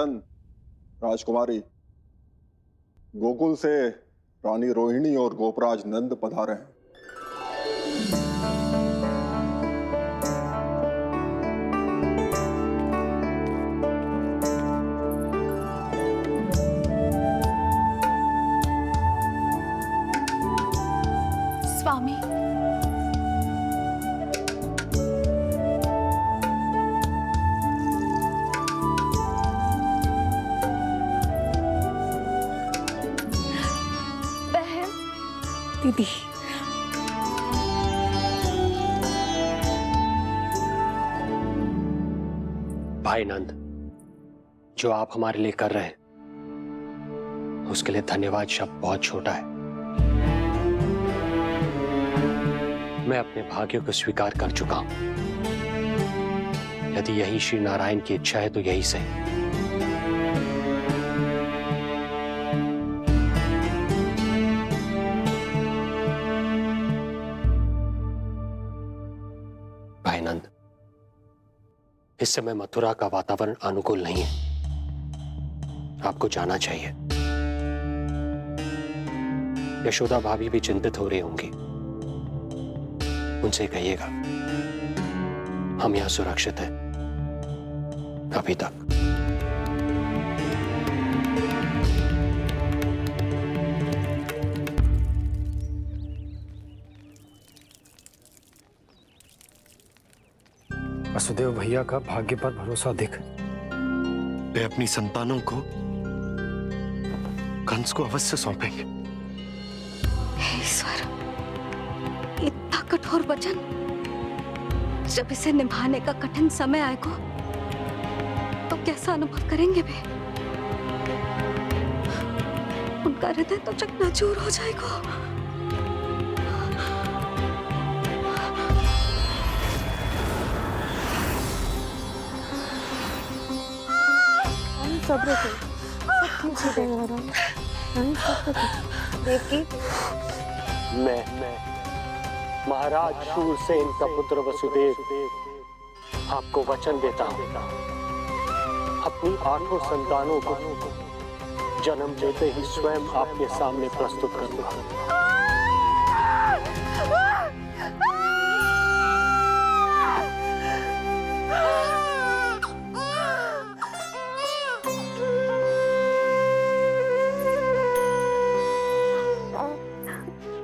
राजकुमारी, गोकुल से रानी रोहिणी और गोपराज नंद पधारे हैं। स्वामी, बहन, दीदी, भाई नंद, जो आप हमारे लिए कर रहे हैं उसके लिए धन्यवाद शब्द बहुत छोटा है। मैं अपने भाग्य को स्वीकार कर चुका हूं। यदि यही श्री नारायण की इच्छा है तो यही सही। भाई नंद, इस समय मथुरा का वातावरण अनुकूल नहीं है। आपको जाना चाहिए। यशोदा भाभी भी चिंतित हो रही होंगी। उनसे कहिएगा हम यहां सुरक्षित हैं अभी तक। वसुदेव भैया का भाग्य पर भरोसा देख वे अपनी संतानों को कंस को अवश्य सौंपेंगे। ईश्वर, इतना कठोर वचन, जब इसे निभाने का कठिन समय आएगा तो कैसा अनुभव करेंगे वे? उनका हृदय तो चकनाचूर हो जाएगा। सब्र करो, सब ठीक हो जाएगा। सब्र करो। देवकी, मैं महाराज शूरसेन का पुत्र वसुदेव आपको वचन देता हूं, अपनी 8 संतानों को जन्म देते ही स्वयं आपके सामने प्रस्तुत करूंगा।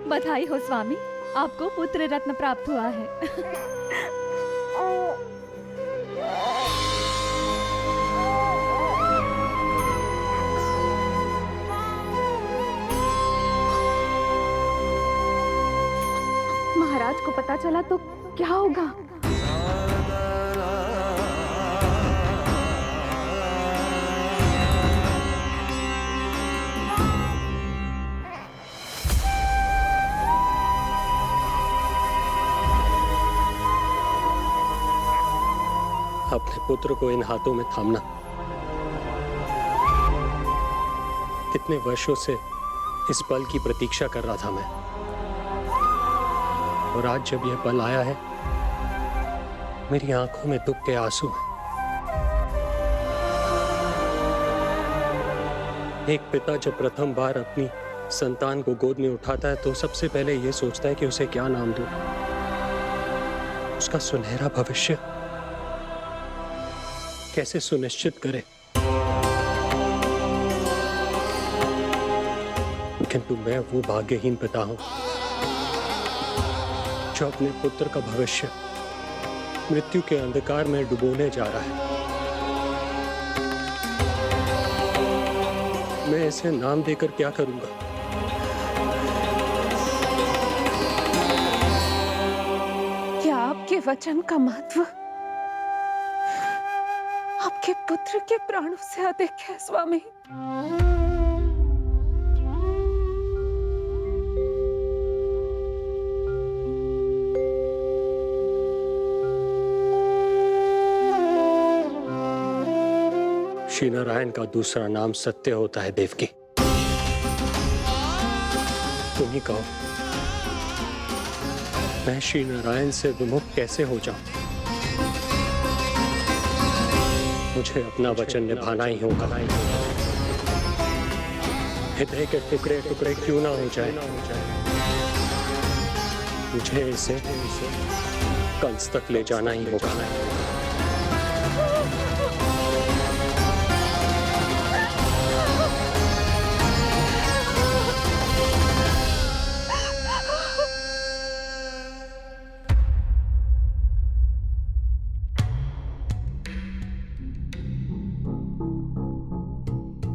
बधाई हो स्वामी, आपको पुत्र रत्न प्राप्त हुआ है। महाराज को पता चला तो क्या होगा? अपने पुत्र को इन हाथों में थामना। कितने वर्षों से इस पल की प्रतीक्षा कर रहा था मैं, और आज जब यह पल आया है, मेरी आंखों में दुख के आंसू हैं। एक पिता जब प्रथम बार अपनी संतान को गोद में उठाता है तो सबसे पहले यह सोचता है कि उसे क्या नाम दूं, उसका सुनहरा भविष्य कैसे सुनिश्चित करे। किंतु मैं वो भाग्यहीन पिता हूं जो अपने पुत्र का भविष्य मृत्यु के अंधकार में डुबोने जा रहा है। मैं इसे नाम देकर क्या करूंगा? क्या आपके वचन का महत्व आपके पुत्र के प्राणों से अधिक है स्वामी? श्री नारायण का दूसरा नाम सत्य होता है देवकी। तुम ही कहो, मैं श्री नारायण से विमुख कैसे हो जाऊं? मुझे अपना वचन निभाना ही होगा। हृदय के टुकड़े टुकड़े क्यों ना हो जाए, मुझे इसे कंस तक ले जाना ही होगा।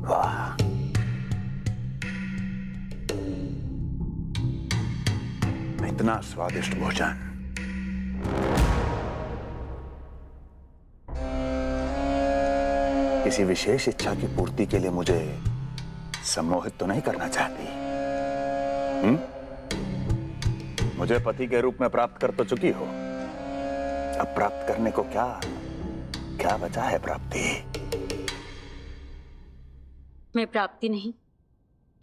वाह, इतना स्वादिष्ट भोजन किसी विशेष इच्छा की पूर्ति के लिए मुझे सम्मोहित तो नहीं करना चाहती? मुझे पति के रूप में प्राप्त कर तो चुकी हो, अब प्राप्त करने को क्या क्या बचा है प्राप्ति? मैं प्राप्ति नहीं,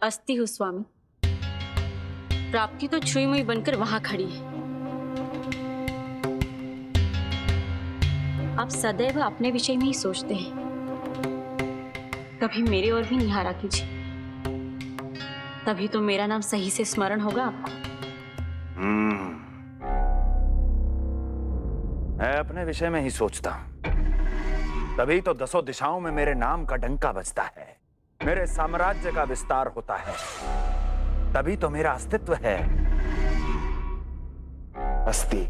अस्थि हूं स्वामी। प्राप्ति तो छुई मुई बनकर वहां खड़ी है। आप सदैव अपने विषय में ही सोचते हैं, कभी मेरे ओर भी निहारा कीजिए, तभी तो मेरा नाम सही से स्मरण होगा आपको। मैं अपने विषय में ही सोचता हूं, तभी तो दसों दिशाओं में मेरे नाम का डंका बजता है, मेरे साम्राज्य का विस्तार होता है, तभी तो मेरा अस्तित्व है। अस्थि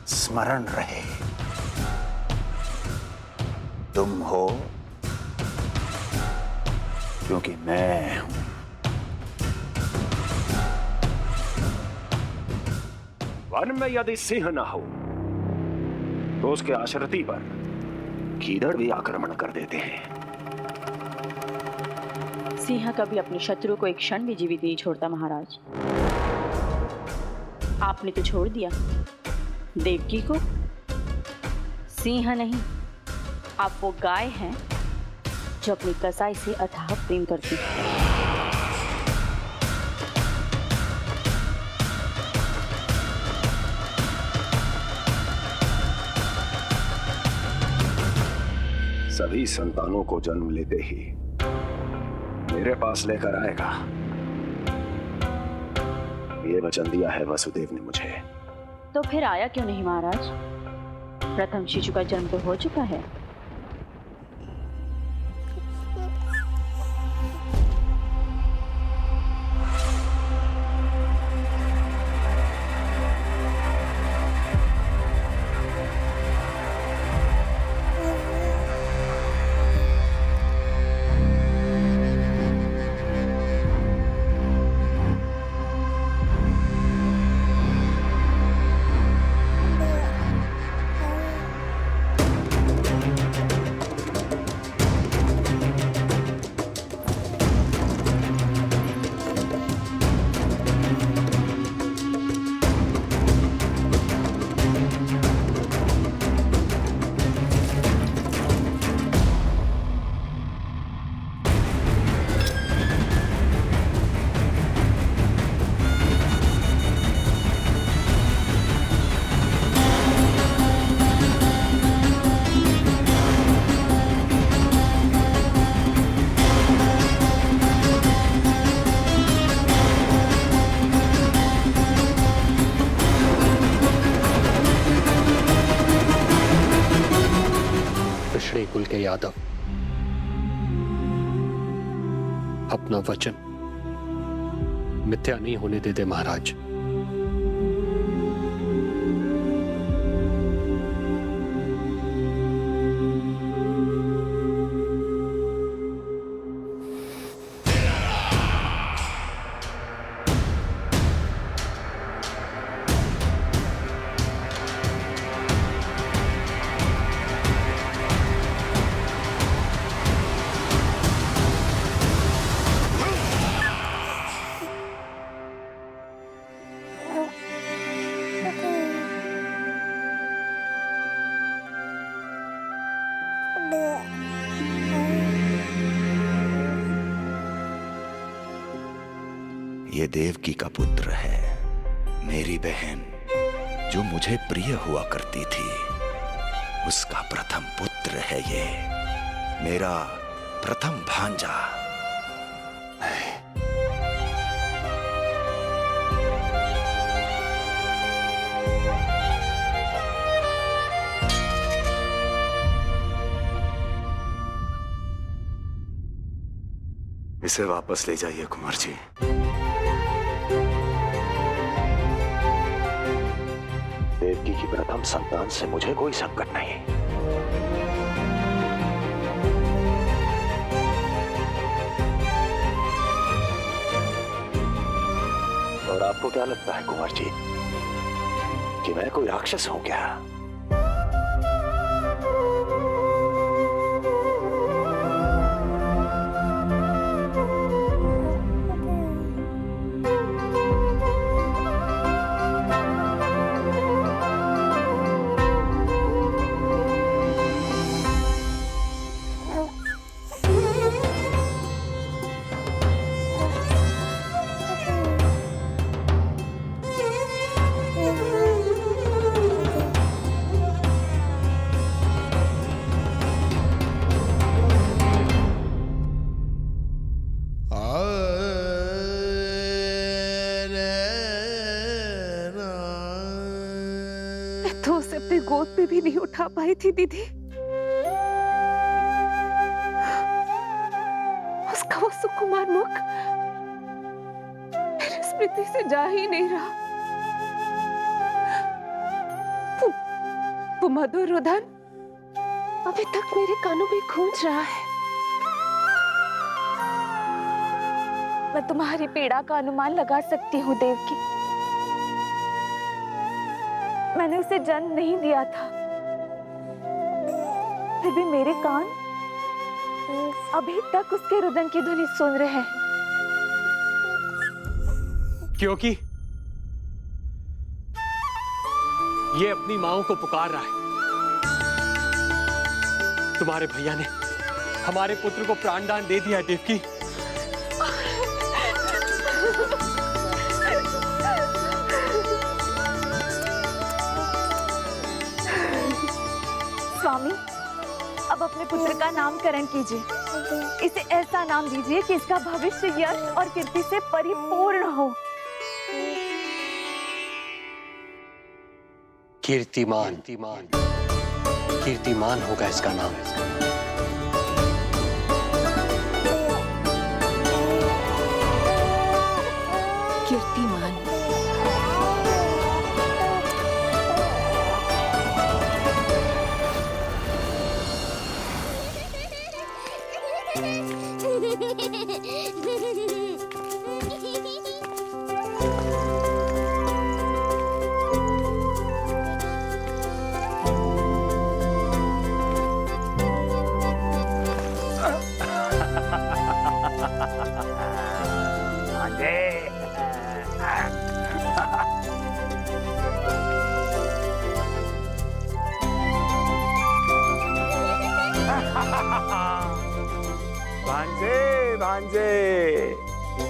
स्मरण रहे, तुम हो क्योंकि मैं हूं। वन में यदि सिंह न हो तो उसके आश्रिति पर गीदड़ भी आक्रमण कर देते हैं। सिंह कभी अपने शत्रु को एक क्षण भी जीवित नहीं छोड़ता महाराज। आपने तो छोड़ दिया देवकी को। सिंह नहीं, आप वो गाय हैं जो अपनी कसाई से अथाह प्रेम करती है। सभी संतानों को जन्म लेते ही मेरे पास लेकर आएगा, ये वचन दिया है वसुदेव ने मुझे। तो फिर आया क्यों नहीं महाराज? प्रथम शिशु का जन्म तो हो चुका है। कुल के यादव अपना वचन मिथ्या नहीं होने देते महाराज। ये देवकी का पुत्र है, मेरी बहन जो मुझे प्रिय हुआ करती थी। उसका प्रथम पुत्र है ये, मेरा प्रथम भांजा। इसे वापस ले जाइए कुंवर जी। देवकी की प्रथम संतान से मुझे कोई संकट नहीं। और आपको क्या लगता है कुंवर जी कि मैं कोई राक्षस हूं क्या? तो उसे अपनी गोद पे भी नहीं उठा पाई थी दीदी। उसका वो सुकुमार मुख मेरी स्मृति से जा ही नहीं रहा। वो मधुर रुदन अभी तक मेरे कानों में गूंज रहा है। मैं तुम्हारी पीड़ा का अनुमान लगा सकती हूँ देवकी। मैंने उसे जन्म नहीं दिया था, फिर भी मेरे कान अभी तक उसके रुदन की ध्वनि सुन रहे हैं। क्योंकि ये अपनी माओ को पुकार रहा है। तुम्हारे भैया ने हमारे पुत्र को प्राणदान दे दिया है देवकी। स्वामी, अब अपने पुत्र का नामकरण कीजिए। इसे ऐसा नाम दीजिए कि इसका भविष्य यश और कीर्ति से परिपूर्ण हो। कीर्तिमान। कीर्तिमान होगा इसका नाम। कीर्तिमान। भांजे, भांजे,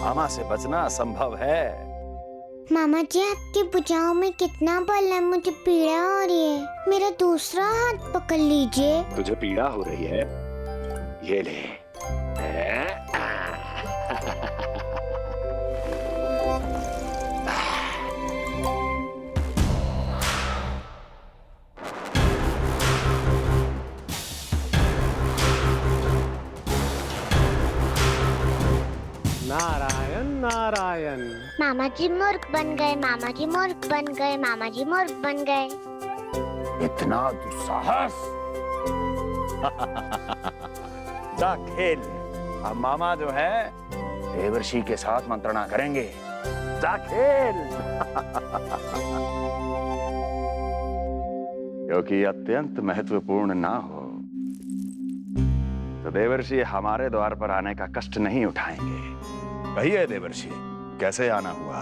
मामा से बचना असंभव है। मामा जी, आपकी भुजाओं में कितना बल है, मुझे पीड़ा हो रही है। मेरा दूसरा हाथ पकड़ लीजिए। तुझे पीड़ा हो रही है? ये ले। नारायण नारायण। मामा जी मूर्ख बन गए, मामा जी मूर्ख बन गए, मामा जी मूर्ख बन गए। इतना दुस्साहस! जा खेल। अब मामा जो है देवर्षि के साथ मंत्रणा करेंगे। जा खेल। क्योंकि अत्यंत महत्वपूर्ण ना हो तो देवर्षि हमारे द्वार पर आने का कष्ट नहीं उठाएंगे। कहिए देवर्षि, कैसे आना हुआ?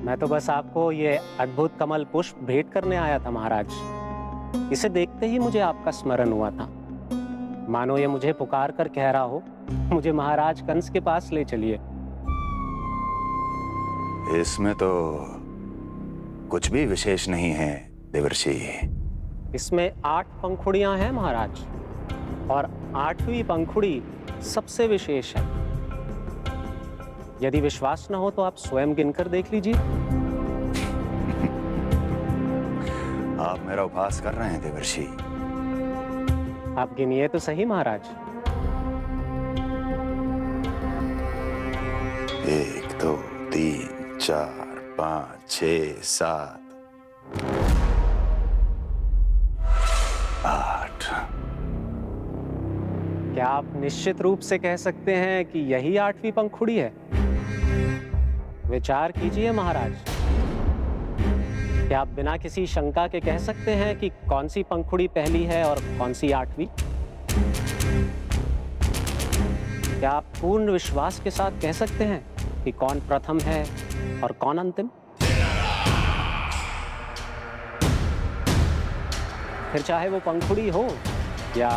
मैं तो बस आपको ये अद्भुत कमल पुष्प भेंट करने आया था महाराज। इसे देखते ही मुझे आपका स्मरण हुआ था। मानो ये मुझे पुकार कर कह रहा हो, मुझे महाराज कंस के पास ले चलिए। इसमें तो कुछ भी विशेष नहीं है देवर्षि। इसमें 8 पंखुड़ियां हैं महाराज, और 8वीं पंखुड़ी सबसे विशेष है। यदि विश्वास न हो तो आप स्वयं गिनकर देख लीजिए। आप मेरा उपहास कर रहे हैं देवर्षि। आप गिनिए तो सही महाराज। 1 2 3 4 5 6 7 8। क्या आप निश्चित रूप से कह सकते हैं कि यही 8वीं पंखुड़ी है? विचार कीजिए महाराज। क्या आप बिना किसी शंका के कह सकते हैं कि कौन सी पंखुड़ी पहली है और कौन सी 8वीं? क्या आप पूर्ण विश्वास के साथ कह सकते हैं कि कौन प्रथम है और कौन अंतिम? फिर चाहे वो पंखुड़ी हो या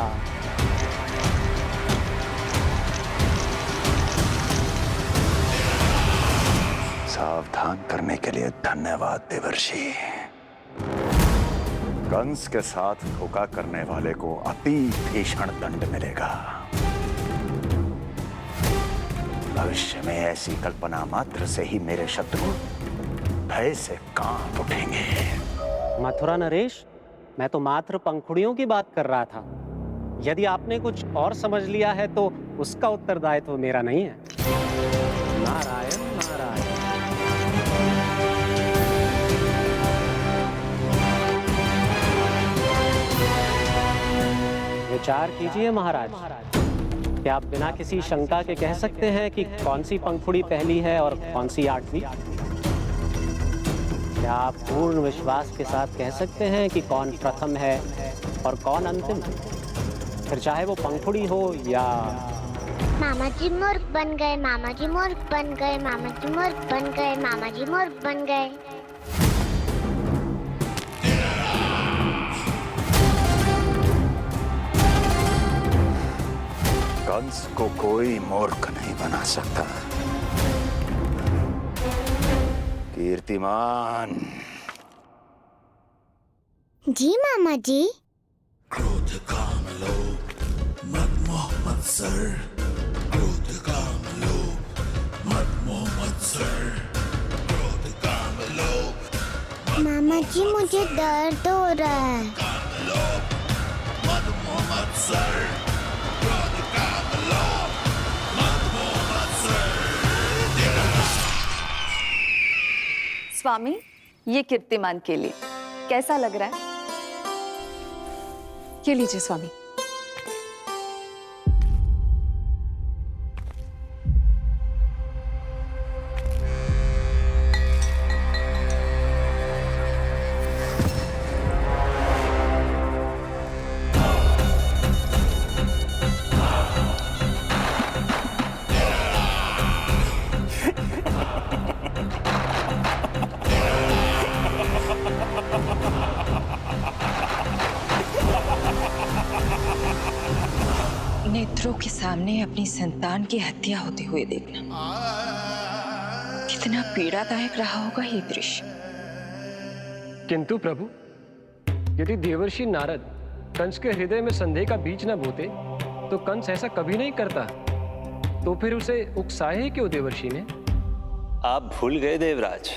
सावधान करने के लिए धन्यवाद देवर्षि। कंस के साथ धोखा करने वाले को अति भीषण दंड मिलेगा। भविष्य में ऐसी कल्पना मात्र से ही मेरे शत्रु भय से कांप उठेंगे। मथुरा नरेश, मैं तो मात्र पंखुड़ियों की बात कर रहा था। यदि आपने कुछ और समझ लिया है तो उसका उत्तरदायित्व तो मेरा नहीं है। नारायण नारायण। विचार कीजिए महाराज। क्या आप बिना किसी शंका के कह सकते हैं कि कौन सी पंखुड़ी पहली है और कौन सी 8वीं? क्या आप पूर्ण विश्वास के साथ कह सकते हैं कि कौन प्रथम है और कौन अंतिम? फिर चाहे वो पंखुड़ी हो या मामा जी मूर्ख बन गए, मामा जी मूर्ख बन गए, मामा जी मूर्ख बन गए, मामा जी मूर्ख बन गए। कंस को कोई मूर्ख नहीं बना सकता। कीर्तिमान। जी मामा जी। क्रोध काम लोभ मद मोह मत्सर, क्रोध काम लोभ मद मोह मत्सर, क्रोध काम लोभ। मामा जी मुझे दर्द हो रहा है। काम लोभ मद मोह मत्सर, क्रोध काम लोभ मद मोह मत्सर। स्वामी, ये कीर्तिमान के लिए कैसा लग रहा है? ये लीजिए स्वामी। नेत्रों के सामने अपनी संतान की हत्या होते हुए देखना कितना पीड़ादायक रहा होगा ये दृश्य। किंतु प्रभु, यदि देवर्षि नारद कंस के हृदय में संदेह का बीज न बोते तो कंस ऐसा कभी नहीं करता। तो फिर उसे उकसाए ही क्यों देवर्षि ने? आप भूल गए देवराज,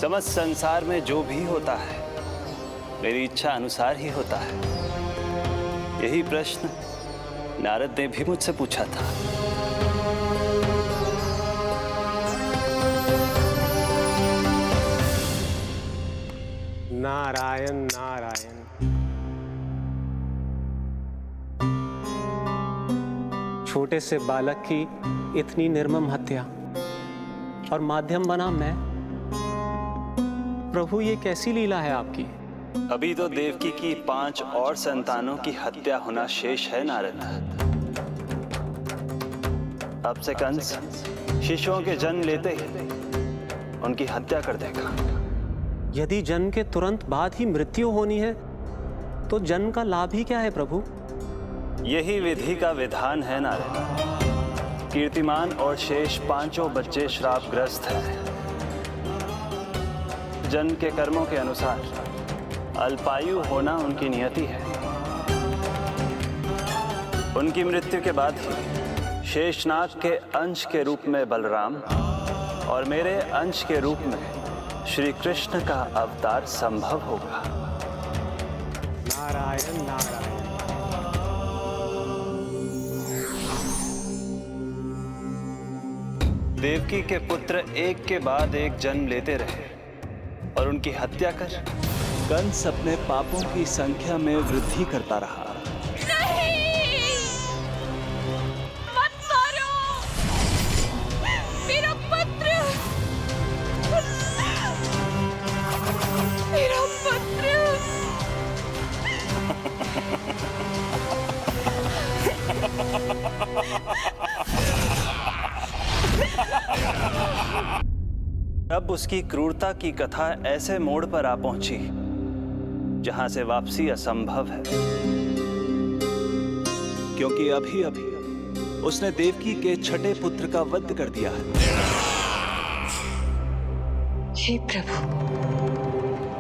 समस्त संसार में जो भी होता है मेरी इच्छा अनुसार ही होता है। यही प्रश्न नारद ने भी मुझसे पूछा था। नारायण नारायण। छोटे से बालक की इतनी निर्मम हत्या और माध्यम बना मैं। प्रभु, ये कैसी लीला है आपकी? अभी तो देवकी की 5 और संतानों की हत्या होना शेष है नारद। अब से कंस शिशुओं के जन्म लेते ही उनकी हत्या कर देगा। यदि जन्म के तुरंत बाद ही मृत्यु होनी है तो जन्म का लाभ ही क्या है प्रभु? यही विधि का विधान है नारद। कीर्तिमान और शेष 5 बच्चे श्रापग्रस्त हैं। जन्म के कर्मों के अनुसार अल्पायु होना उनकी नियति है। उनकी मृत्यु के बाद ही शेषनाग के अंश के रूप में बलराम और मेरे अंश के रूप में श्री कृष्ण का अवतार संभव होगा। नारायण नारायण। देवकी के पुत्र एक के बाद एक जन्म लेते रहे और उनकी हत्या कर कंस अपने पापों की संख्या में वृद्धि करता रहा। नहीं! मत मारो! मेरा पुत्र! मेरा पुत्र! अब उसकी क्रूरता की कथा ऐसे मोड़ पर आ पहुंची जहां से वापसी असंभव है, क्योंकि अभी अभी उसने देवकी के छठे पुत्र का वध कर दिया है। हे प्रभु,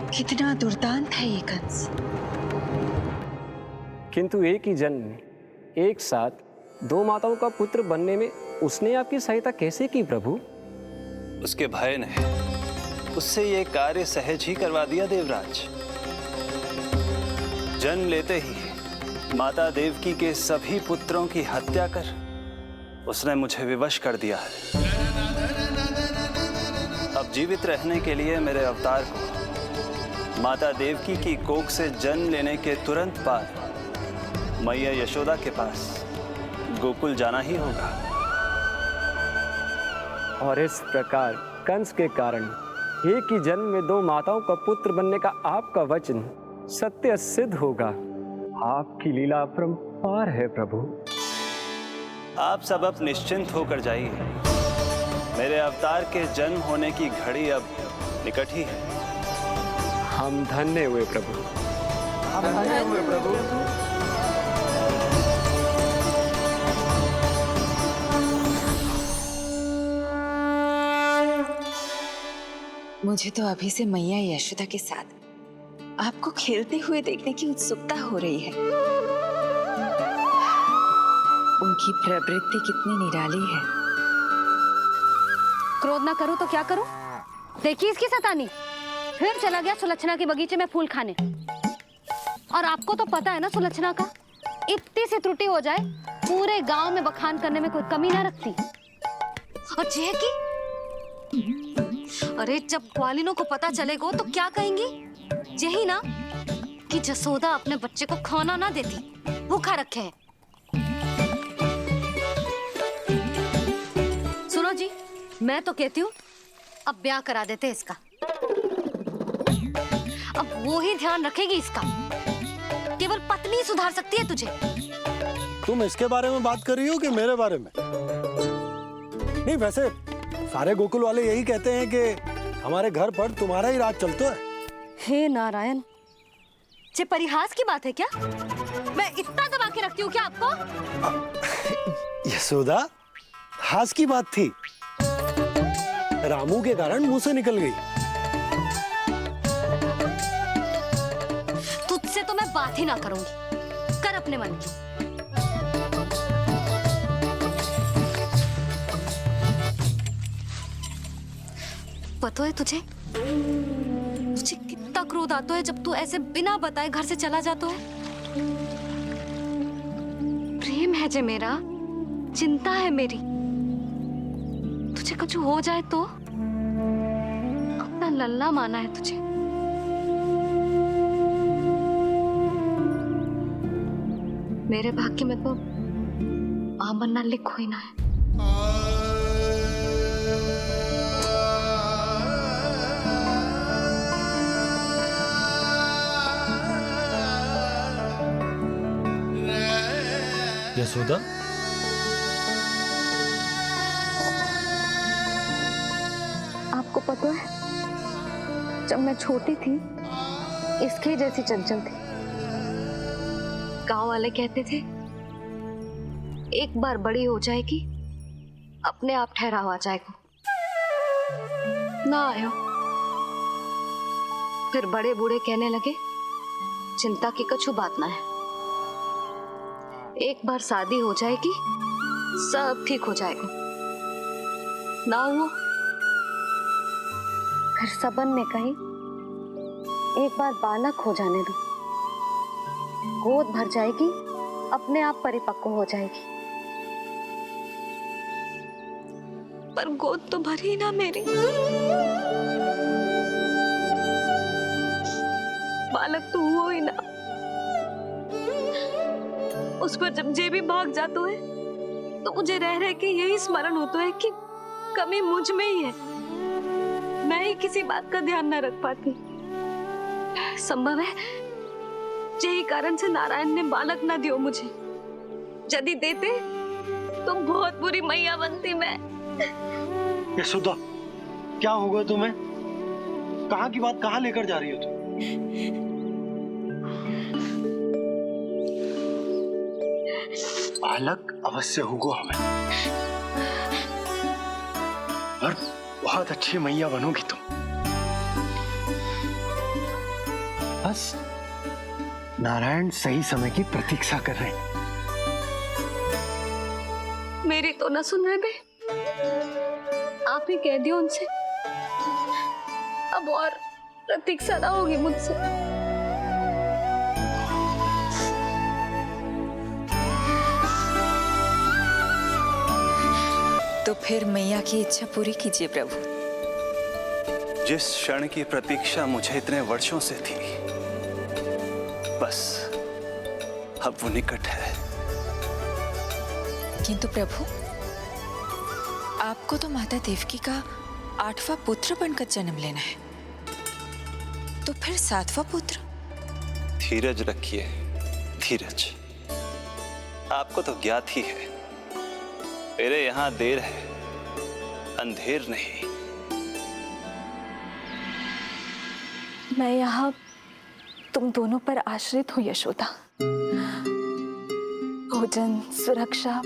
कितना दुर्दांत है ये कंस। किंतु एक ही जन्म में एक साथ दो माताओं का पुत्र बनने में उसने आपकी सहायता कैसे की प्रभु? उसके भय ने उससे ये कार्य सहज ही करवा दिया देवराज। जन्म लेते ही माता देवकी के सभी पुत्रों की हत्या कर उसने मुझे विवश कर दिया है। अब जीवित रहने के लिए मेरे अवतार को माता देवकी की कोख से जन्म लेने के तुरंत बाद मैया यशोदा के पास गोकुल जाना ही होगा। और इस प्रकार कंस के कारण एक ही जन्म में दो माताओं का पुत्र बनने का आपका वचन सत्य सिद्ध होगा। आपकी लीला अपरंपार है प्रभु। आप सब अब निश्चिंत होकर जाइए। मेरे अवतार के जन्म होने की घड़ी अब निकट ही है। हम धन्य हुए प्रभु। हम धन्य हुए प्रभु। मुझे तो अभी से मैया यशोदा के साथ आपको खेलते हुए देखने की उत्सुकता हो रही है। उनकी प्रवृत्ति कितनी निराली है। क्रोध ना करूं तो क्या करूं? देखिए इसकी शैतानी, फिर चला गया सुलक्षणा के बगीचे में फूल खाने। और आपको तो पता है ना सुलक्षणा का, इतनी सी त्रुटि हो जाए पूरे गांव में बखान करने में कोई कमी ना रखती। और जे की अरे जब ग्वालिनों को पता चलेगा तो क्या कहेंगी? यही ना कि जसोदा अपने बच्चे को खाना ना देती, भूखा रखे है। सुनो जी, मैं तो कहती हूँ अब ब्याह करा देते इसका। अब वो ही ध्यान रखेगी इसका। केवल पत्नी सुधार सकती है तुझे। तुम इसके बारे में बात कर रही हो कि मेरे बारे में? नहीं, वैसे सारे गोकुल वाले यही कहते हैं कि हमारे घर पर तुम्हारा ही राज चलता है। हे नारायण, ये परिहास की बात है क्या? मैं इतना दबा के रखती हूँ क्या आपको? यशोदा, हास की बात थी। रामू के कारण मुंह से निकल गई। तुझसे तो मैं बात ही ना करूंगी। कर अपने मन की। पता है तुझे कितना क्रोध आता है जब तू ऐसे बिना बताए घर से चला जाता है। प्रेम है जे मेरा, चिंता है मेरी। तुझे कुछ हो जाए तो अपना लल्ला माना है तुझे। मेरे भाग्य में तो आमन्ना लिखो ही ना है। यशोदा, आपको पता है, जब मैं छोटी थी इसके जैसी चंचल थी। गांव वाले कहते थे एक बार बड़ी हो जाएगी अपने आप ठहराव आ जाएगा। ना आयो। फिर बड़े बूढ़े कहने लगे चिंता की कछु बात ना है। एक बार शादी हो जाएगी सब ठीक हो जाएगा। ना हुआ फिर सबन ने कही एक बार बालक हो जाने दो, गोद भर जाएगी, अपने आप परिपक्व हो जाएगी। पर गोद तो भरी ना मेरी, बालक तो हुआ ही ना। उस पर जब जे भी भाग जातो है तो मुझे रह रह के यही स्मरण होता है कि कमी मुझ में ही है। मैं ही किसी बात का ध्यान न रख पाती। संभव है यही कारण से नारायण ने बालक ना दियो मुझे। यदि देते तो बहुत बुरी मैया बनती मैं। यशोदा, क्या होगा तुम्हें? कहाँ की बात कहाँ लेकर जा रही हो तुम? बालक अवश्य होगा हमें, और बहुत अच्छी मैया बनोगी तुम। बस नारायण सही समय की प्रतीक्षा कर रहे हैं। मेरी तो ना सुन रहे बे, आप ही कह दियो उनसे, अब और प्रतीक्षा ना होगी मुझसे। तो फिर मैया की इच्छा पूरी कीजिए प्रभु। जिस क्षण की प्रतीक्षा मुझे इतने वर्षों से थी, बस अब वो निकट है। किंतु प्रभु, आपको तो माता देवकी का 8वां पुत्र बनकर जन्म लेना है, तो फिर 7वां पुत्र? धीरज रखिए, धीरज। आपको तो ज्ञात ही है, मेरे यहां देर है, अंधेर नहीं। मैं यहाँ तुम दोनों पर आश्रित हूँ यशोदा। भोजन, सुरक्षा,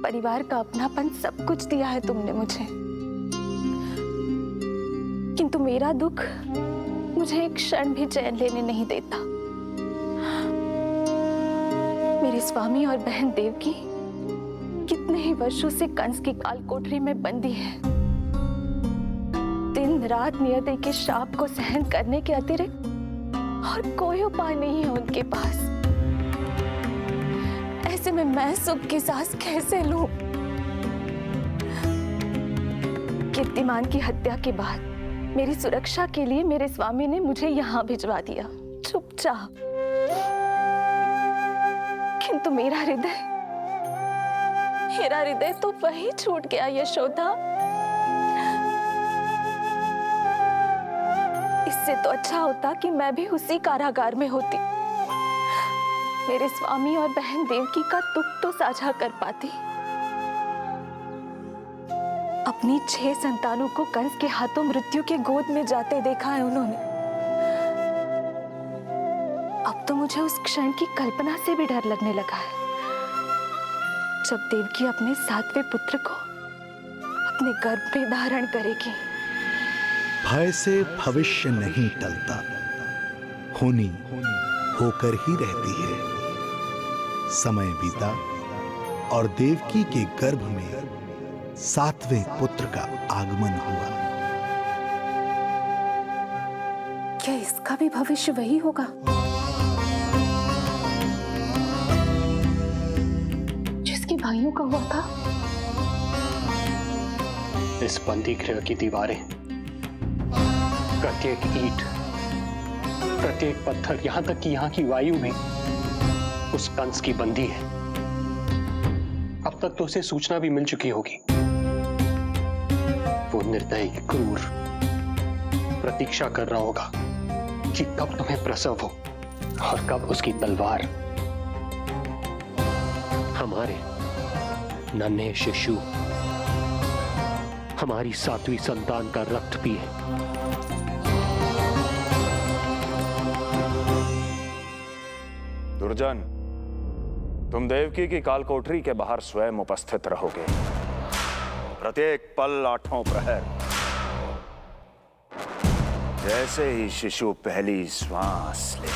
परिवार का अपनापन सब कुछ दिया है तुमने मुझे, किंतु मेरा दुख मुझे एक क्षण भी चैन लेने नहीं देता। मेरे स्वामी और बहन देवकी कितने ही वर्षों से कंस की काल कोठरी में बंदी है। दिन रात नियति के शाप को सहन करने के अतिरिक्त और कोई उपाय नहीं है उनके पास। ऐसे में मैं सुख की सांस कैसे लूं? कीर्तिमान की हत्या के बाद मेरी सुरक्षा के लिए मेरे स्वामी ने मुझे यहाँ भिजवा दिया चुपचाप, किंतु मेरा हृदय तो वही छूट गया यशोदा। इससे तो अच्छा होता कि मैं भी उसी कारागार में होती, मेरे स्वामी और बहन देवकी का दुख तो साझा कर पाती। अपनी 6 संतानों को कंस के हाथों मृत्यु के गोद में जाते देखा है उन्होंने। अब तो मुझे उस क्षण की कल्पना से भी डर लगने लगा है, जब देवकी अपने 7वें पुत्र को अपने गर्भ में धारण करेगी। भय से भविष्य नहीं टलता, होनी होकर ही रहती है। समय बीता और देवकी के गर्भ में 7वें पुत्र का आगमन हुआ। क्या इसका भी भविष्य वही होगा जिसके भाइयों का हुआ था? इस बंदी गृह की दीवारें, प्रत्येक ईंट, प्रत्येक पत्थर, यहां तक कि यहां की वायु भी उस कंस की बंदी है। अब तक तो उसे सूचना भी मिल चुकी होगी। वो निर्दयी, क्रूर प्रतीक्षा कर रहा होगा कि कब तुम्हें प्रसव हो और कब उसकी तलवार हमारे नन्हे शिशु, हमारी 7वीं संतान का रक्त पिए। दुर्जन, तुम देवकी की कालकोठरी के बाहर स्वयं उपस्थित रहोगे, प्रत्येक पल 8 प्रहर। जैसे ही शिशु पहली श्वास ले,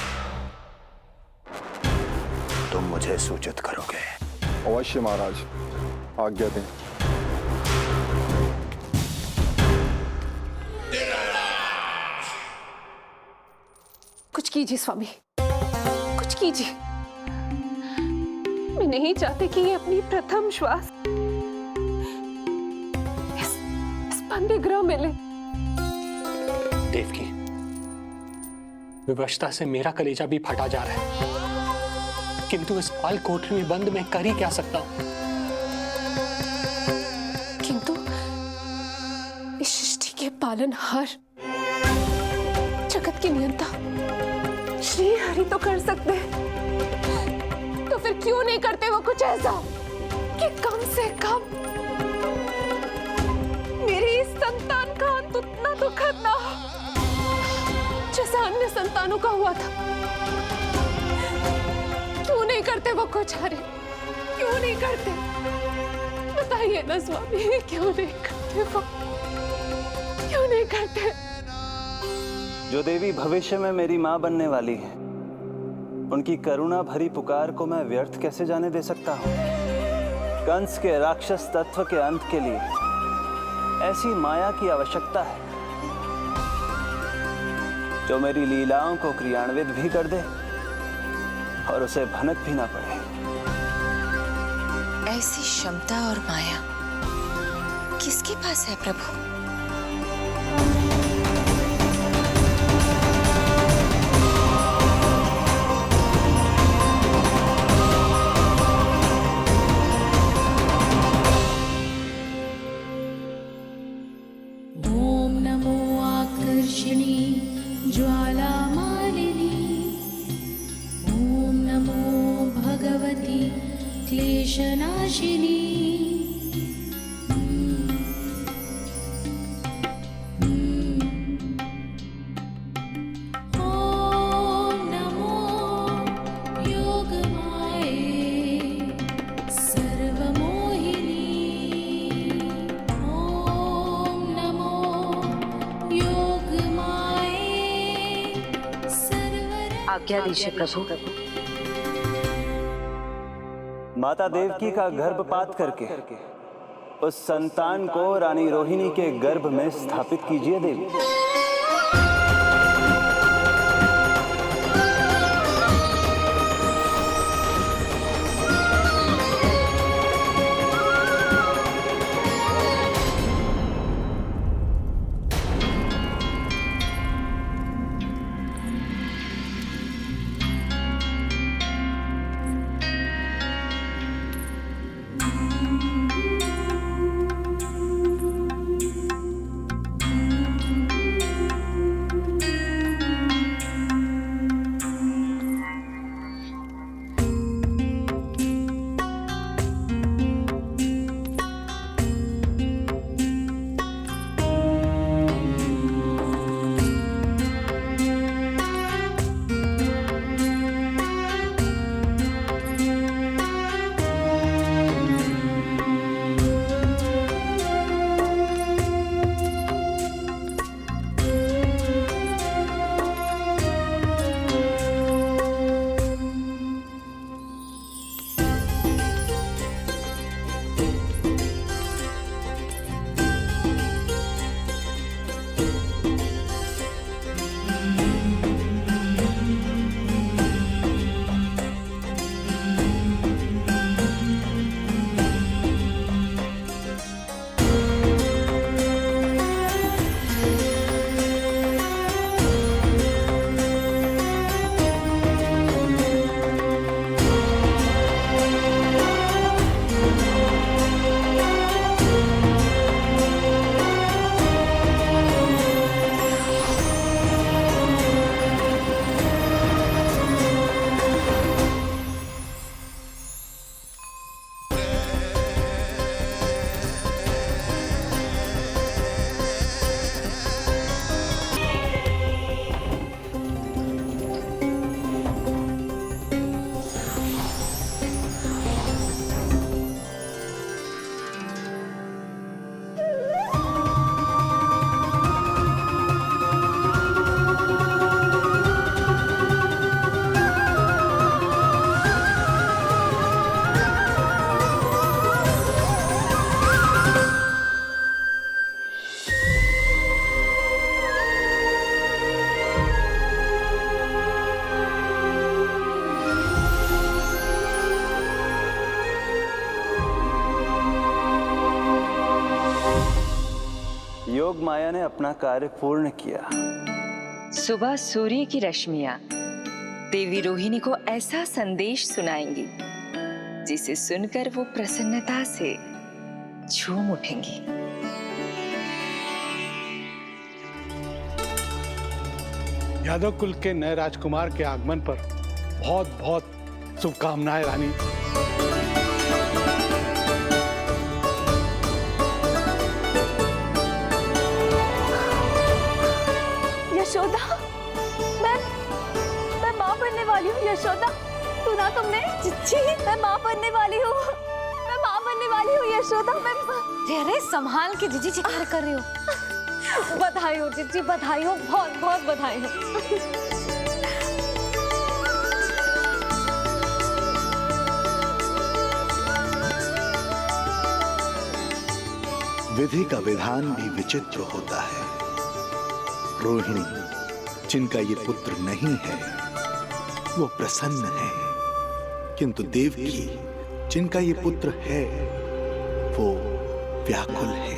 तुम मुझे सूचित करोगे। अवश्य महाराज, आज्ञा दें। कुछ कीजिए स्वामी, कुछ कीजिए। मैं नहीं चाहती कि ये अपनी प्रथम श्वास इस बंदी गृह में ले। देवकी, विवशता से मेरा कलेजा भी फटा जा रहा है, किंतु इस काल कोठरी में बंद मैं कर ही क्या सकता हूं? किंतु इस सृष्टि के पालनहार, जगत की नियंता श्री हरि तो कर सकते हैं, तो फिर क्यों नहीं करते वो कुछ ऐसा कि कम से कम मेरी इस संतान का अंत उतना दुखद ना हो जैसा अन्य संतानों का हुआ था। क्यों नहीं करते वो कुछ हरि, क्यों नहीं करते? बताइए ना स्वामी, क्यों नहीं करते वो, क्यों नहीं करते? जो देवी भविष्य में मेरी मां बनने वाली है, उनकी करुणा भरी पुकार को मैं व्यर्थ कैसे जाने दे सकता हूं? कंस के राक्षस तत्व के अंत के लिए ऐसी माया की आवश्यकता है जो मेरी लीलाओं को क्रियान्वित भी कर दे और उसे भनक भी ना पड़े। ऐसी क्षमता और माया किसके पास है प्रभु? ओम नमो आकर्षणी ज्वाला मालिनी, ओम नमो भगवती क्लेशनाशिनी। ओम नमो योगमाये सर्वमोहिनी। ओम नमो योगमाये सर्वर। आज्ञा दीजिए प्रभु। माता देवकी का गर्भपात करके उस संतान को रानी रोहिणी के गर्भ में स्थापित कीजिए देवी। योग माया ने अपना कार्य पूर्ण किया। सुबह सूर्य की रश्मियां देवी रोहिणी को ऐसा संदेश सुनाएंगी जिसे सुनकर वो प्रसन्नता से झूम उठेंगी। यादव कुल के नए राजकुमार के आगमन पर बहुत बहुत शुभकामनाएं रानी। यशोदा, मैं माँ बनने वाली हूँ। यशोदा, सुना तुमने? चिच्ची, मैं माँ बनने वाली हूँ। मैं माँ बनने वाली हूँ यशोदा। अरे संभाल के जीजी चित्कार कर रही हो। बधाई हो चिच्ची, बधाई हो, बहुत बहुत बधाई हो। विधि का विधान भी विचित्र होता है। रोहिणी, जिनका ये पुत्र नहीं है, वो प्रसन्न है, किंतु देवकी, जिनका ये पुत्र है, वो व्याकुल है।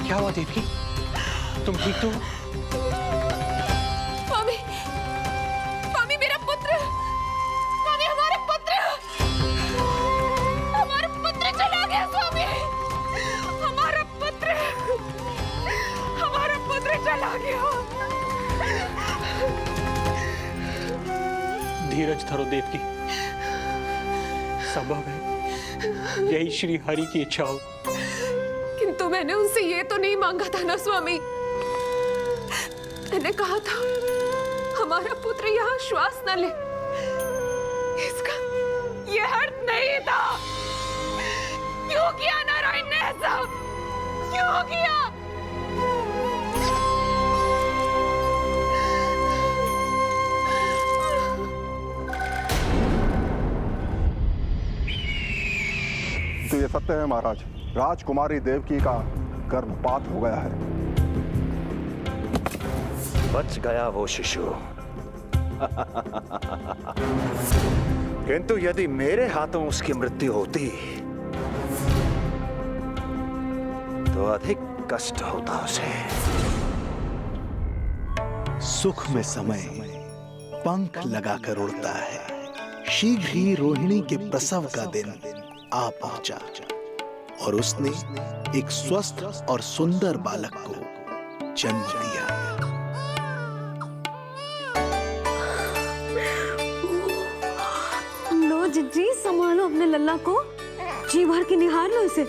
क्या हुआ देवकी? तुम ठीक तो? स्वामी, स्वामी मेरा पुत्र, स्वामी हमारा पुत्र चला गया। स्वामी, हमारा पुत्र चला गया। धीरज धरो देवकी, संभव है यही श्री हरि की इच्छा हो। किंतु मैंने उनसे ये तो नहीं मांगा था ना स्वामी। मैंने कहा था हमारा पुत्र यहाँ श्वास न ले। इसका ये अर्थ नहीं था। क्यों किया नारायण ने ऐसा? क्यों किया? तो ये सत्य है महाराज, राजकुमारी देवकी का गर्भपात हो गया है। बच गया वो शिशु। किंतु यदि मेरे हाथों उसकी मृत्यु होती तो अधिक कष्ट होता उसे। सुख में समय पंख लगाकर उड़ता है। शीघ्र ही रोहिणी के प्रसव का दिन आ पहुंचा और उसने एक स्वस्थ और सुंदर बालक को जन्म दिया। लो जिज्जी, संभालो अपने लल्ला को, जी भर के निहार लो इसे।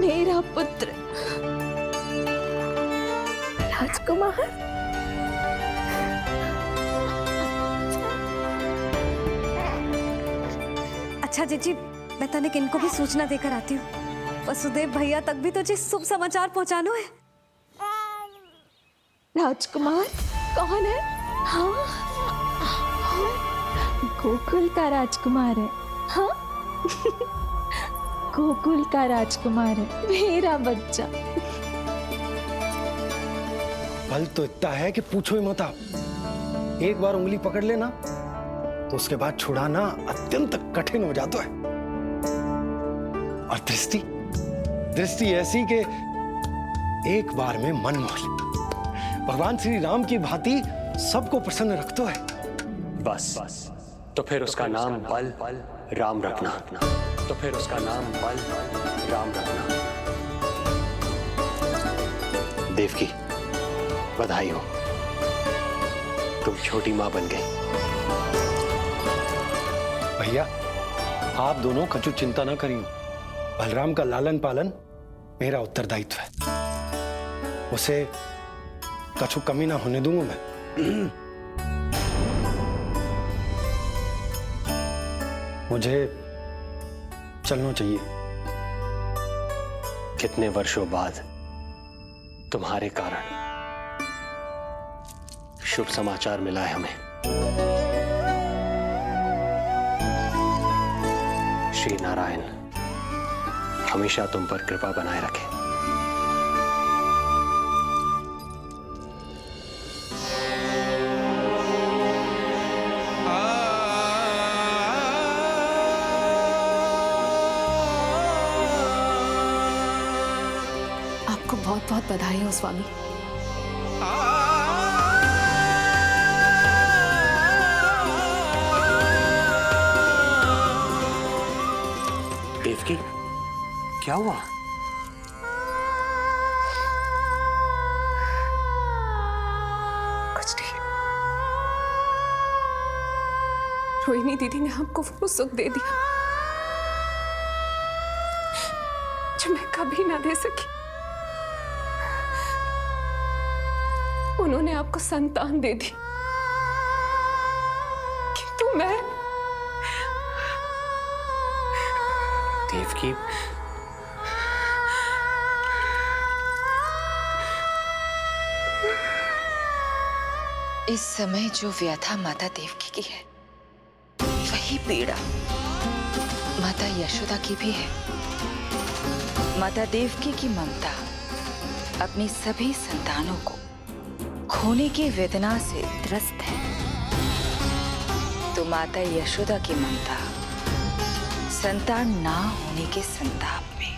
मेरा पुत्र राजकुमार। अच्छा जीजी, मैं तनिक इनको भी सूचना देकर आती हूँ। वसुदेव भैया तक भी तुझे शुभ समाचार पहुंचाना है। राजकुमार कौन है? हाँ, गोकुल का राजकुमार है। हाँ, गोकुल का राजकुमार है मेरा बच्चा। बल तो इतना है कि पूछो ही मत आप। एक बार उंगली पकड़ लेना तो उसके बाद छुड़ाना अत्यंत कठिन हो जाता है। और दृष्टि ऐसी कि एक बार में मन मोह ले। भगवान श्री राम की भांति सबको प्रसन्न रखता है। बस तो फिर उसका नाम बल राम रखना। तो फिर उसका नाम बल राम रखना। देवकी, बधाई हो, तुम छोटी मां बन गई। भैया, आप दोनों कछु चिंता ना करियो। बलराम का लालन पालन मेरा उत्तरदायित्व है। उसे कछु कमी ना होने दूंगा मैं। मुझे चलना चाहिए। कितने वर्षों बाद तुम्हारे कारण शुभ समाचार मिला है हमें। श्री नारायण हमेशा तुम पर कृपा बनाए रखे। आपको बहुत बहुत बधाई हो स्वामी। देवकी, क्या हुआ? कुछ नहीं। रोहिणी दीदी ने हमको वो सुख दे दिया जो मैं कभी ना दे सकी। उन्होंने आपको संतान दे दी, किंतु मैं देवकी, इस समय जो व्यथा माता देवकी की है, वही पीड़ा माता यशोदा की भी है। माता देवकी की ममता अपनी सभी संतानों को खोने की वेदना से त्रस्त है, तो माता यशोदा की ममता संतान ना होने के संताप में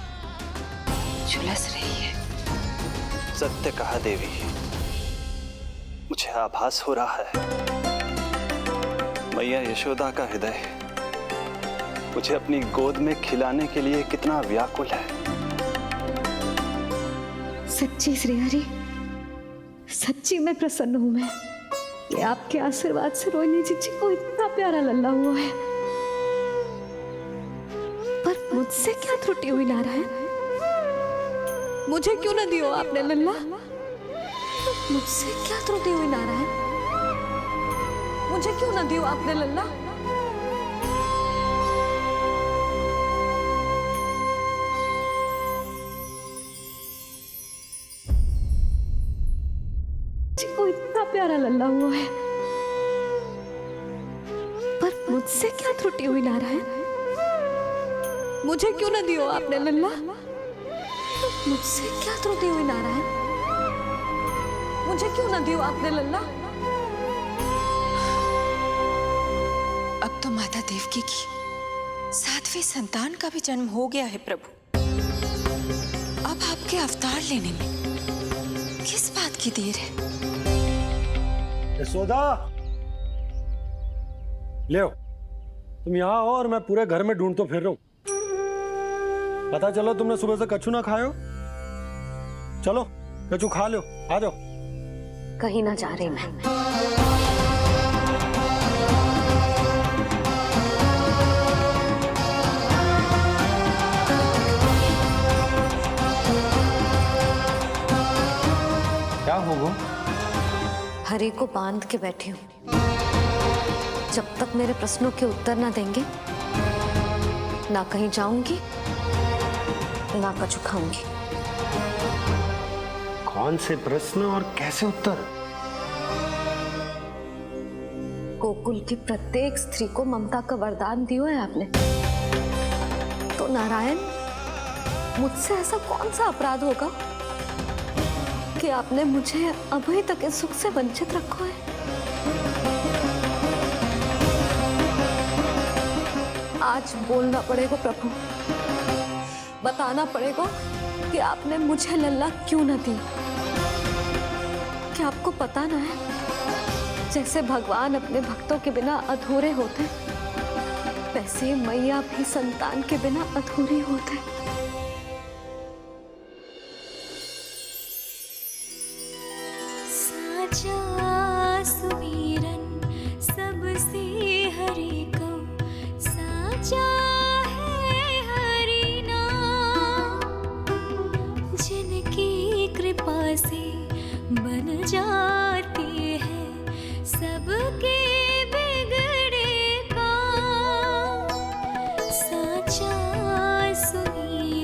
झुलस रही है। सत्य कहा देवी, मुझे आभास हो रहा है मैया यशोदा का हृदय मुझे अपनी गोद में खिलाने के लिए कितना व्याकुल है। सच्ची श्री हरि, सच्ची में प्रसन्न हूं मैं कि आपके आशीर्वाद से रोहिणी जी को इतना प्यारा लल्ला हुआ है। पर मुझसे क्या त्रुटि हुई नारायण? मुझे क्यों न दियो आपने लल्ला? मुझसे क्या त्रुटि हुई नारायण? मुझे क्यों न दियो आपने लल्ला? को इतना प्यारा लल्ला हुआ है, पर मुझसे क्या त्रुटि हुई नारायण? मुझे क्यों न दियो आपने लल्ला? मुझसे क्या त्रुटि हुई नारायण? मुझे क्यों न दियो आपने लल्ला? अब तो माता देवकी की 7वें संतान का भी जन्म हो गया है प्रभु। अब आपके अवतार लेने में किस बात की देर है? यशोदा, ले आओ। तुम यहाँ आओ और मैं पूरे घर में ढूंढतो फिर रहा हूं। पता चलो तुमने सुबह से कछू ना खाए हो। चलो कछू खा लो, आ जाओ। कहीं ना जा रही मैं। क्या होगा? हरि को बांध के बैठी हूँ। जब तक मेरे प्रश्नों के उत्तर ना देंगे, ना कहीं जाऊंगी, ना कछु खाऊंगी। कौन से प्रश्न और कैसे उत्तर? गोकुल की प्रत्येक स्त्री को ममता का वरदान दिया है आपने, तो नारायण मुझसे ऐसा कौन सा अपराध होगा कि आपने मुझे अभी तक इस सुख से वंचित रखा है? आज बोलना पड़ेगा प्रभु, बताना पड़ेगा कि आपने मुझे लल्ला क्यों न दी। क्या आपको पता ना है, जैसे भगवान अपने भक्तों के बिना अधूरे होते, वैसे मैया भी संतान के बिना अधूरी होते। साचा सुमीरन सबसे हरि को, साचा है हरि नाम, जिनकी कृपा से बन जाते हैं सबके बिगड़े काम। साचा सुमीरन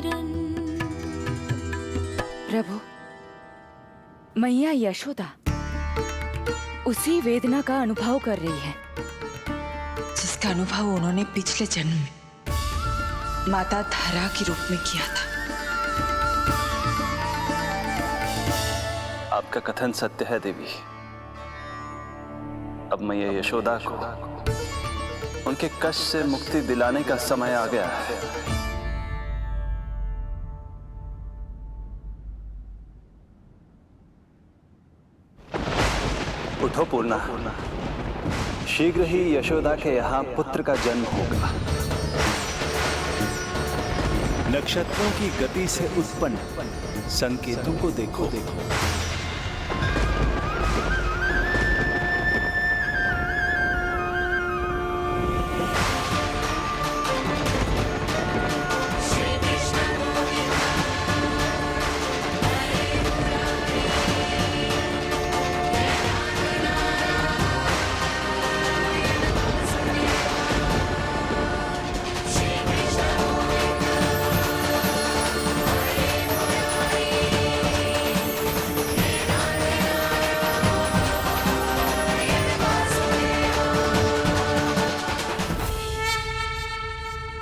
मैया यशोदा उसी वेदना का अनुभव कर रही है जिसका अनुभव उन्होंने पिछले जन्म में माता धारा के रूप में किया था। आपका कथन सत्य है देवी। अब मैया यशोदा को उनके कष्ट से मुक्ति दिलाने का समय आ गया है। उठो पूर्णा, शीघ्र ही यशोदा के यहाँ पुत्र का जन्म होगा। नक्षत्रों की गति से उत्पन्न संकेतों को देखो।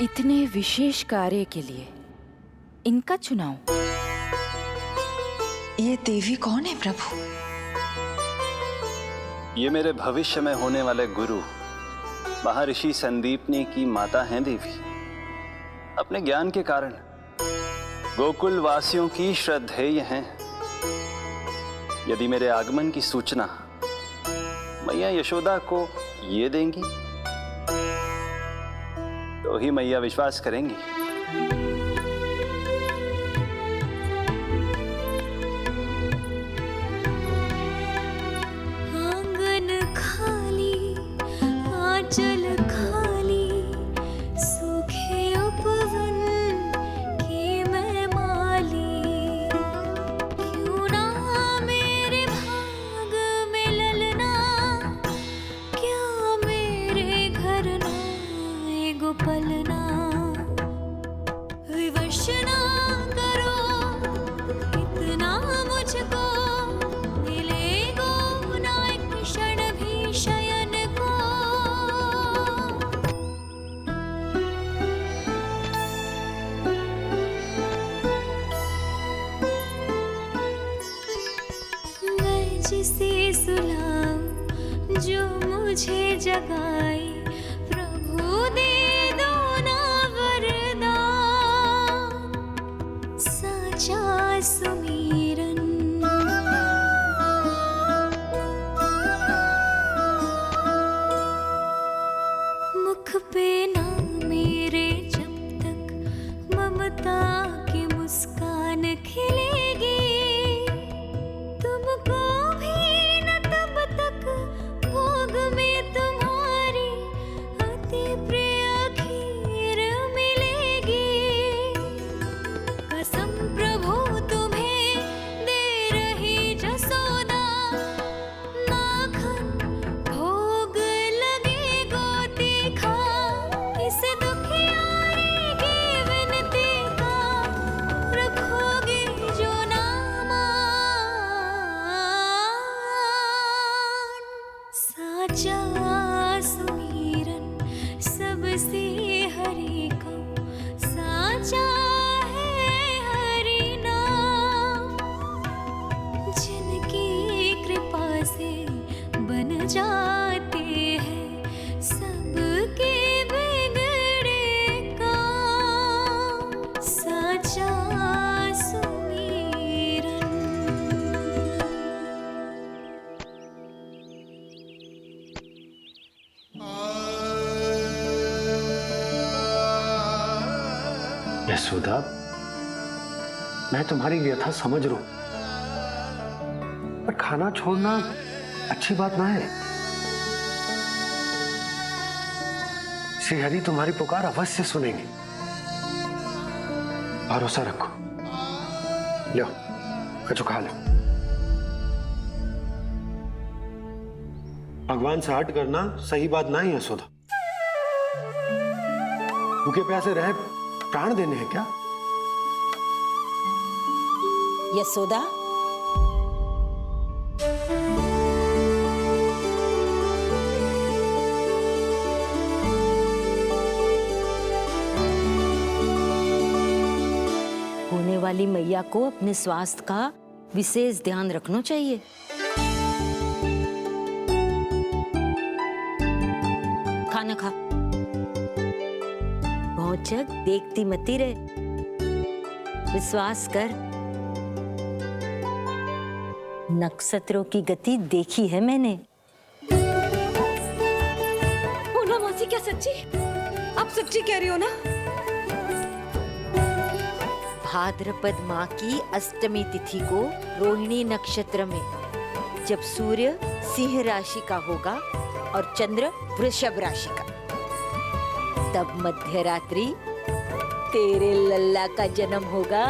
इतने विशेष कार्य के लिए इनका चुनाव। ये देवी कौन है प्रभु? ये मेरे भविष्य में होने वाले गुरु महर्षि संदीपनी की माता हैं देवी। अपने ज्ञान के कारण गोकुल वासियों की श्रद्धेय हैं। यदि मेरे आगमन की सूचना मैया यशोदा को ये देंगी तो ही मैया विश्वास करेंगी। आंगन खाली, आंचल खाली, सूखे उपवन की मैं माली। क्यों ना मेरे भाग में ललना, क्या मेरे घर ना एगो पलना। विवश ना करो इतना मुझको, मिलेगो ना एक क्षण भी शयन को। मैं जिसे सुलाऊं जो मुझे जगाए, प्रभु दे दो ना वरदान। साचा सुमीरन मुख पे ना मेरे जब तक ममता की मुस्कान खिलेगी। तुमको भी न तब तक भोग में तुम्हारी अति प्रिय खीर मिलेगी। कसम प्रभु तुम्हें दे रही जसोदा, माखन भोग लगेगो तीखा। इस दुखियारी की विनती का रखोगे जो नामान। साचा सुमीरन सबसे हरि को, साचा है हरि नाम। जिनकी कृपा से बन जाते हैं सबके बिगड़े काम। साचा सुमीरन। यशोदा, मैं तुम्हारी व्यथा समझ रहा हूं, पर खाना छोड़ना अच्छी बात ना है। श्री हरि तुम्हारी पुकार अवश्य सुनेंगे। भरोसा रखो। लो, कचो खा लो। भगवान से हट करना सही बात ना है यशोदा। भूखे प्यासे रहे प्राण देने हैं क्या? यशोदा, वाली मैया को अपने स्वास्थ्य का विशेष ध्यान रखना चाहिए। खाना खा, भौचक देखती मती रहे, विश्वास कर। नक्षत्रों की गति देखी है मैंने। पूनम मौसी, क्या सच्ची? आप सच्ची कह रही हो ना? भाद्रपद माह की अष्टमी तिथि को रोहिणी नक्षत्र में जब सूर्य सिंह राशि का होगा और चंद्र वृषभ राशि का, तब मध्य रात्रि तेरे लल्ला का जन्म होगा।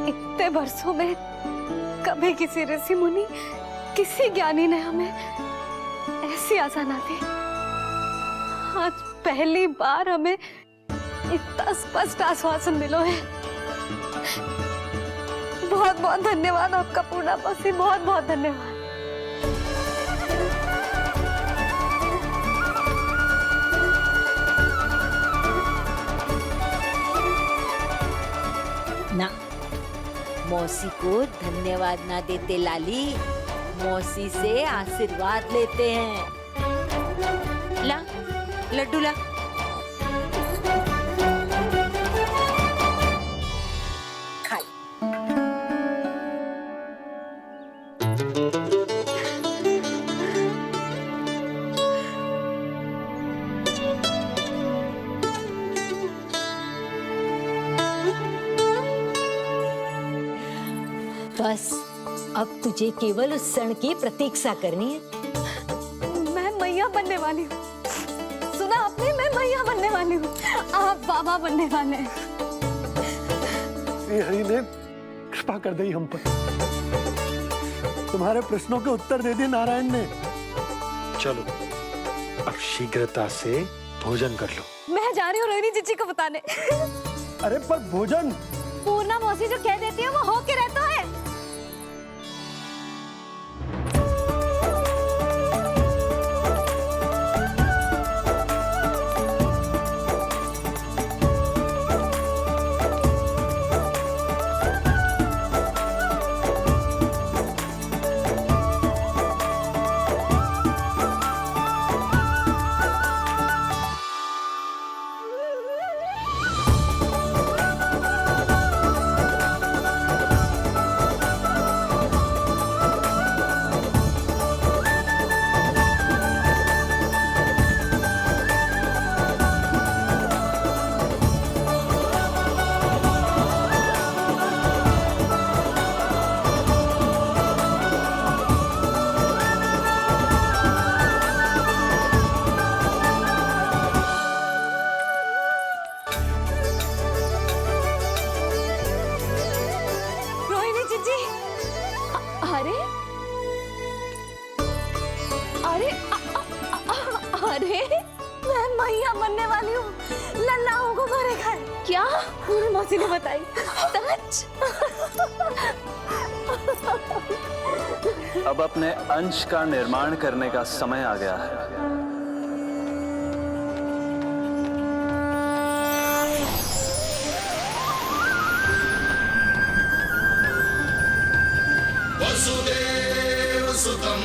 इतने वर्षों में कभी किसी ऋषि मुनि, किसी ज्ञानी ने हमें ऐसी आशा ना दी। आज पहली बार हमें इतना स्पष्ट आश्वासन मिलो है। बहुत बहुत धन्यवाद आपका पूर्णा मौसी, बहुत बहुत धन्यवाद। ना, मौसी को धन्यवाद ना देते लाली, मौसी से आशीर्वाद लेते हैं। ला लड्डू ला। खा ले। बस अब तुझे केवल उस क्षण की प्रतीक्षा करनी है। मैं मैया बनने वाली हूँ। सुना आपने? मैं मैया बनने वाली हूँ। आप बाबा बनने वाले हैं। श्री हरि ने कृपा कर दी हम पर। तुम्हारे प्रश्नों के उत्तर दे दिए नारायण ने। चलो अब शीघ्रता से भोजन कर लो। मैं जा रही हूँ रोहिणी जीजी को बताने। अरे पर भोजन पूर्णा मौसी जो कह देती है वो हो के रहता है। अरे मैं मैया बनने वाली हूँ। लल्लाओं को मारेगा। क्या? पूरी मौसी ने बताई। सच? अब अपने अंश का निर्माण करने का समय आ गया है। वसुदेव सुतं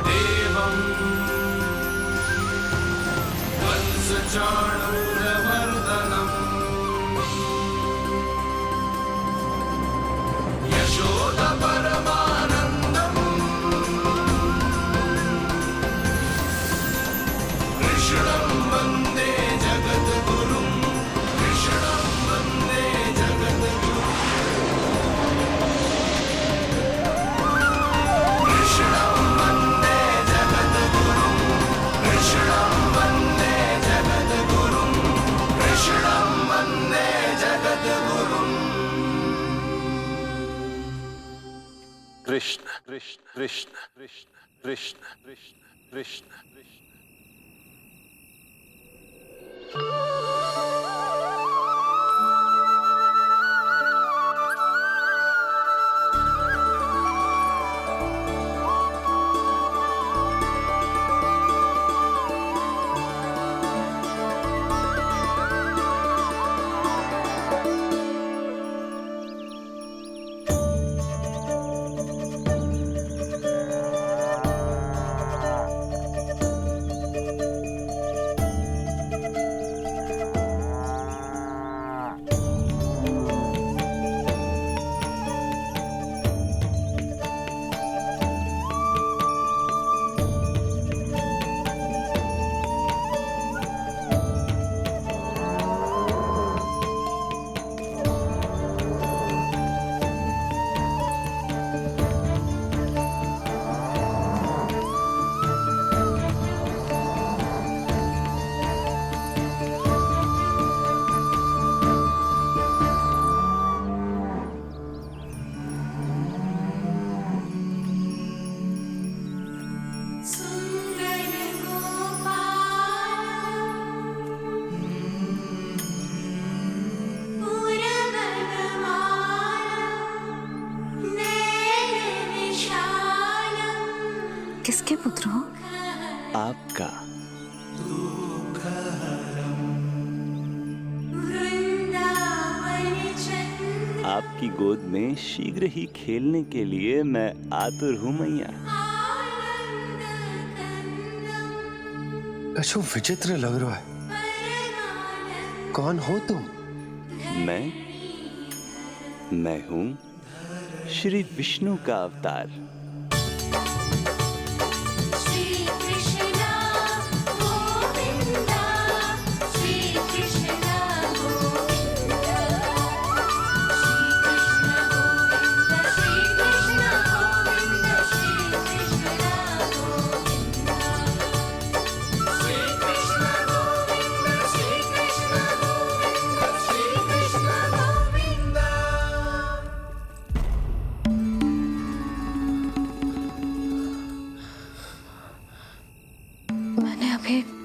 देवं वंशचाणूरमर्दनम् यशोदपरमानन्दम् कृष्णं वन्दे जगद्गुरुं कृष्णं वन्दे जगद्गुरुं कृष्णं वन्दे जगद्गुरुं कृष्णं वन्दे जगद्गुरुं कृष्णं वन्दे जगद्गुरुं कृष्ण कृष्ण कृष्ण कृष्ण कृष्ण कृष्ण कृष्ण किसके पुत्र हो? आपका। आपकी गोद में शीघ्र ही खेलने के लिए मैं आतुर हूं मैया। कछु विचित्र लग रहा है। कौन हो तुम? मैं हूं श्री विष्णु का अवतार।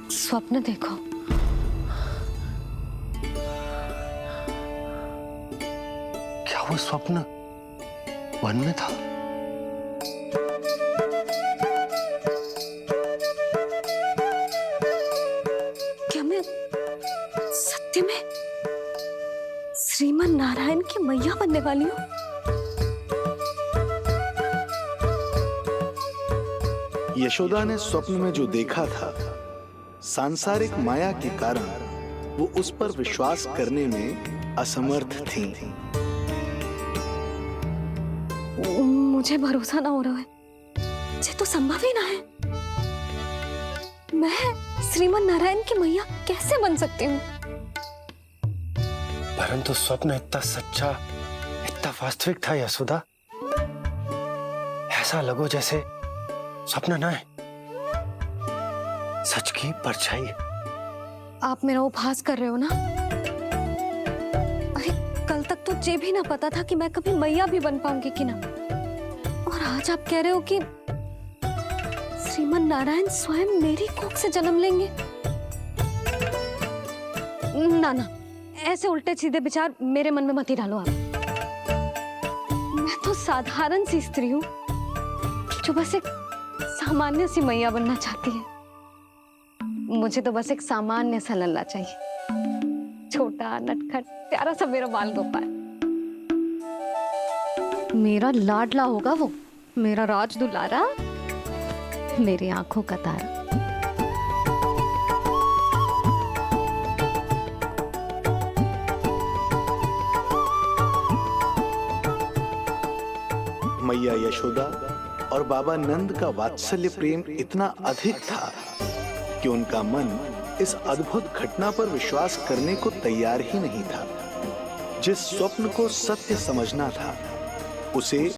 स्वप्न देखो। क्या वो स्वप्न वन में था? क्या मैं सत्य में श्रीमन नारायण की मैया बनने वाली हूँ? यशोदा ने स्वप्न में जो देखा था, सांसारिक माया के कारण वो उस पर विश्वास करने में असमर्थ थी। मुझे भरोसा ना हो रहा है। ये तो संभव ही ना है। मैं श्रीमन नारायण की मैया कैसे बन सकती हूँ? परंतु स्वप्न इतना सच्चा, इतना वास्तविक था यशोदा। ऐसा लगो जैसे स्वप्न ना है, सच की परछाई। आप मेरा उपहास कर रहे हो ना? अरे कल तक तो ये भी ना पता था कि मैं कभी मैया भी बन पाऊंगी कि ना। और आज आप कह रहे हो कि श्रीमन नारायण स्वयं मेरी कोख से जन्म लेंगे? ना ना, ऐसे उल्टे सीधे विचार मेरे मन में मत ही डालो आप। मैं तो साधारण सी स्त्री हूँ जो बस एक सामान्य सी मैया बनना चाहती है। मुझे तो बस एक सामान्य सा लल्ला चाहिए, छोटा नटखट प्यारा सा मेरा बाल गोपाल। मेरा लाडला होगा वो, मेरा राज दुलारा, मेरी आंखों का तारा। मैया यशोदा और बाबा नंद का वात्सल्य प्रेम इतना अधिक था कि उनका मन इस अद्भुत घटना पर विश्वास करने को तैयार ही नहीं था। जिस स्वप्न को सत्य समझना था, उसे